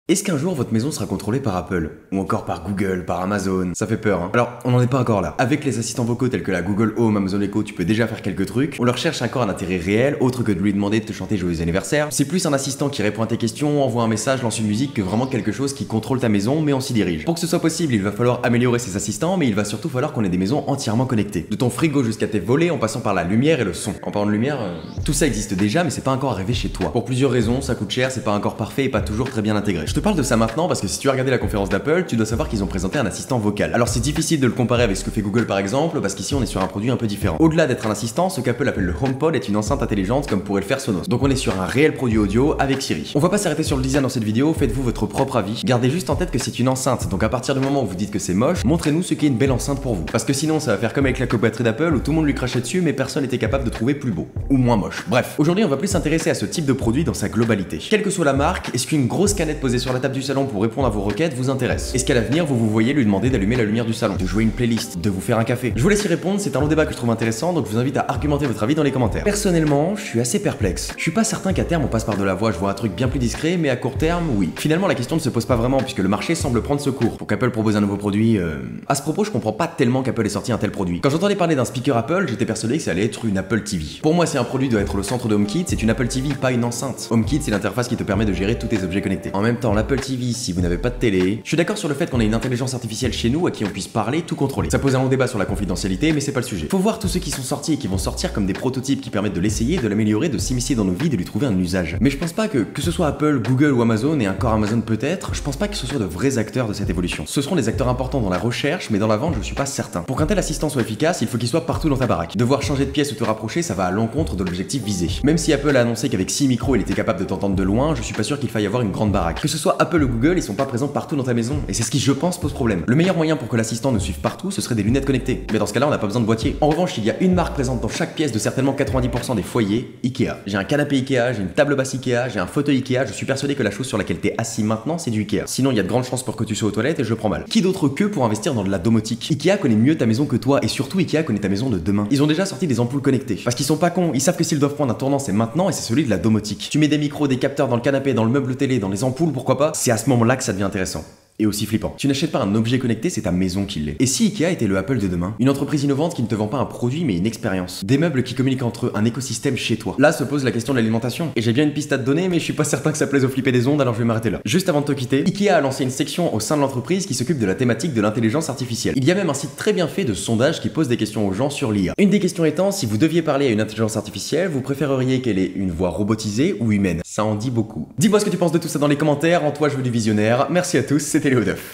Est-ce qu'un jour votre maison sera contrôlée par Apple? Ou encore par Google, par Amazon? Ça fait peur, hein. Alors, on n'en est pas encore là. Avec les assistants vocaux tels que la Google Home, Amazon Echo, tu peux déjà faire quelques trucs. On leur cherche encore un intérêt réel, autre que de lui demander de te chanter joyeux anniversaire. C'est plus un assistant qui répond à tes questions, envoie un message, lance une musique, que vraiment quelque chose qui contrôle ta maison, mais on s'y dirige. Pour que ce soit possible, il va falloir améliorer ces assistants, mais il va surtout falloir qu'on ait des maisons entièrement connectées. De ton frigo jusqu'à tes volets, en passant par la lumière et le son. En parlant de lumière, tout ça existe déjà, mais c'est pas encore arrivé chez toi. Pour plusieurs raisons, ça coûte cher, c'est pas encore parfait et pas toujours très bien intégré. Je te parle de ça maintenant parce que si tu as regardé la conférence d'Apple, tu dois savoir qu'ils ont présenté un assistant vocal. Alors c'est difficile de le comparer avec ce que fait Google par exemple, parce qu'ici on est sur un produit un peu différent. Au-delà d'être un assistant, ce qu'Apple appelle le HomePod est une enceinte intelligente comme pourrait le faire Sonos. Donc on est sur un réel produit audio avec Siri. On va pas s'arrêter sur le design dans cette vidéo, faites-vous votre propre avis. Gardez juste en tête que c'est une enceinte, donc à partir du moment où vous dites que c'est moche, montrez-nous ce qu'est une belle enceinte pour vous. Parce que sinon ça va faire comme avec la copoterie d'Apple où tout le monde lui crachait dessus mais personne n'était capable de trouver plus beau. Ou moins moche. Bref, aujourd'hui on va plus s'intéresser à ce type de produit dans sa globalité. Quelle que soit la marque, est-ce qu'une grosse canette posée sur la table du salon pour répondre à vos requêtes vous intéresse? Est-ce qu'à l'avenir vous voyez lui demander d'allumer la lumière du salon, de jouer une playlist, de vous faire un café? Je vous laisse y répondre, c'est un long débat que je trouve intéressant, donc je vous invite à argumenter votre avis dans les commentaires. Personnellement, je suis assez perplexe. Je suis pas certain qu'à terme on passe par de la voix, je vois un truc bien plus discret, mais à court terme, oui. Finalement la question ne se pose pas vraiment puisque le marché semble prendre secours pour qu'Apple propose un nouveau produit. À ce propos, je comprends pas tellement qu'Apple ait sorti un tel produit. Quand j'entendais parler d'un speaker Apple, j'étais persuadé que ça allait être une Apple TV. Pour moi, si un produit doit être le centre de HomeKit, c'est une Apple TV, pas une enceinte. HomeKit, c'est l'interface qui te permet de gérer tous tes objets connectés. En même temps, l'Apple TV, si vous n'avez pas de télé, je suis d'accord sur le fait qu'on ait une intelligence artificielle chez nous à qui on puisse parler, tout contrôler. Ça pose un long débat sur la confidentialité, mais c'est pas le sujet. Faut voir tous ceux qui sont sortis et qui vont sortir comme des prototypes qui permettent de l'essayer, de l'améliorer, de s'immiscer dans nos vies, de lui trouver un usage. Mais je pense pas que ce soit Apple, Google ou Amazon, et encore Amazon peut-être, je pense pas que ce soit de vrais acteurs de cette évolution. Ce seront des acteurs importants dans la recherche, mais dans la vente, je suis pas certain. Pour qu'un tel assistant soit efficace, il faut qu'il soit partout dans ta baraque. Devoir changer de pièce ou te rapprocher, ça va à l'encontre de l'objectif visé. Même si Apple a annoncé qu'avec 6 micros, il était capable de t'entendre de loin, je suis pas sûr qu'il faille avoir une grande baraque. Que ce soit Apple ou Google, ils sont pas présents partout dans ta maison, et c'est ce qui, je pense, pose problème. Le meilleur moyen pour que l'assistant ne suive partout, ce serait des lunettes connectées. Mais dans ce cas-là, on n'a pas besoin de boîtier. En revanche, il y a une marque présente dans chaque pièce de certainement 90% des foyers, Ikea. J'ai un canapé Ikea, j'ai une table basse Ikea, j'ai un fauteuil Ikea, je suis persuadé que la chose sur laquelle t'es assis maintenant, c'est du Ikea. Sinon, il y a de grandes chances pour que tu sois aux toilettes et je le prends mal. Qui d'autre que pour investir dans de la domotique? Ikea connaît mieux ta maison que toi et surtout Ikea connaît ta maison de demain. Ils ont déjà sorti des ampoules connectées. Parce qu'ils sont pas cons, ils savent que s'ils doivent prendre un tournant, c'est maintenant et c'est celui de la domotique. Tu mets des micros, des capteurs dans le canapé, dans le meuble télé, dans les ampoules, pourquoi pas? C'est à ce moment-là que ça devient intéressant. Et aussi flippant. Tu n'achètes pas un objet connecté, c'est ta maison qui l'est. Et si Ikea était le Apple de demain? Une entreprise innovante qui ne te vend pas un produit mais une expérience. Des meubles qui communiquent entre eux, un écosystème chez toi. Là se pose la question de l'alimentation. Et j'ai bien une piste à te donner, mais je suis pas certain que ça plaise aux flippés des ondes, alors je vais m'arrêter là. Juste avant de te quitter, Ikea a lancé une section au sein de l'entreprise qui s'occupe de la thématique de l'intelligence artificielle. Il y a même un site très bien fait de sondage qui pose des questions aux gens sur l'IA. Une des questions étant, si vous deviez parler à une intelligence artificielle, vous préféreriez qu'elle ait une voix robotisée ou humaine? Ça en dit beaucoup. Dis-moi ce que tu penses de tout ça dans les commentaires, en toi je veux du visionnaire. Merci à tous, c'était Léo Duff.